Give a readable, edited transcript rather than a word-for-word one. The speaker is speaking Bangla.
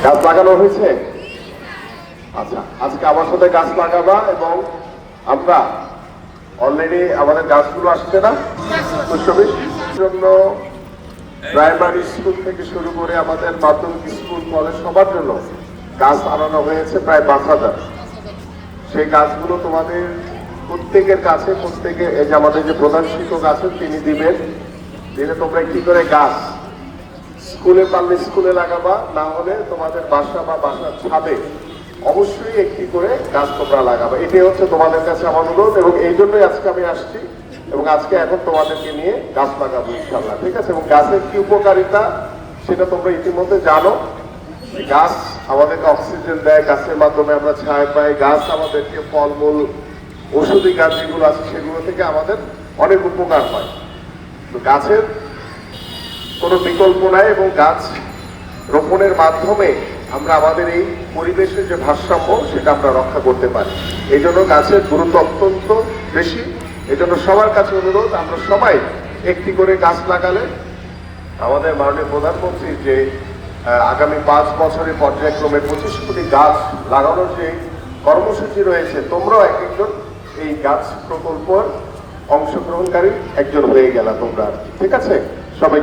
গাছ লাগানো হয়েছে? আচ্ছা, আজকে আমার সাথে গাছ লাগাবা এবং আমরা অলরেডি আমাদের গাছগুলো আসছে না জন্য প্রাইমারি স্কুল থেকে শুরু করে আমাদের মাধ্যমিক স্কুল কলেজ সবার জন্য গাছ আনানো হয়েছে প্রায় 5,000। সেই গাছগুলো তোমাদের প্রত্যেকের কাছে প্রত্যেকে, এই যে আমাদের যে প্রধান শিক্ষক আছেন তিনি দিবেন, দিলে তোমরা কি করে গাছ স্কুলে পারলে স্কুলে লাগাবা, না হলে তোমাদের বাসা বা বাসার ছাদে অবশ্যই একটি করে গাছ তোমরা লাগাবা। এটাই হচ্ছে তোমাদের কাছে আমার অনুরোধ এবং এই জন্যই আজকে আমি আসছি এবং আজকে এখন তোমাদেরকে নিয়ে গাছ লাগাবো ইনশাল্লাহ, ঠিক আছে? এবং গাছের কি উপকারিতা সেটা তোমরা ইতিমধ্যে জানো। গাছ আমাদেরকে অক্সিজেন দেয়, গাছের মাধ্যমে আমরা ছায়া পাই, গাছ আমাদেরকে ফলমূল ওষুধি গাছ যেগুলো আছে সেগুলো থেকে আমাদের অনেক উপকার হয়। তো গাছের কোনো বিকল্প নাই এবং গাছ রোপণের মাধ্যমে আমরা আমাদের এই পরিবেশের যে ভারসাম্য সেটা আমরা রক্ষা করতে পারি। এই জন্য গাছের গুরুত্ব অত্যন্ত বেশি। এই জন্য সবার কাছে অনুরোধ, আমরা সবাই একটি করে গাছ লাগালে আমাদের মাননীয় প্রধানমন্ত্রী যে আগামী 5 বছরের পর্যায়ক্রমে 25 কোটি গাছ লাগানোর যে কর্মসূচি রয়েছে, তোমরাও এক একজন এই গাছ প্রকল্পের অংশগ্রহণকারী একজন হয়ে গেলা তোমরা, ঠিক আছে? সবাই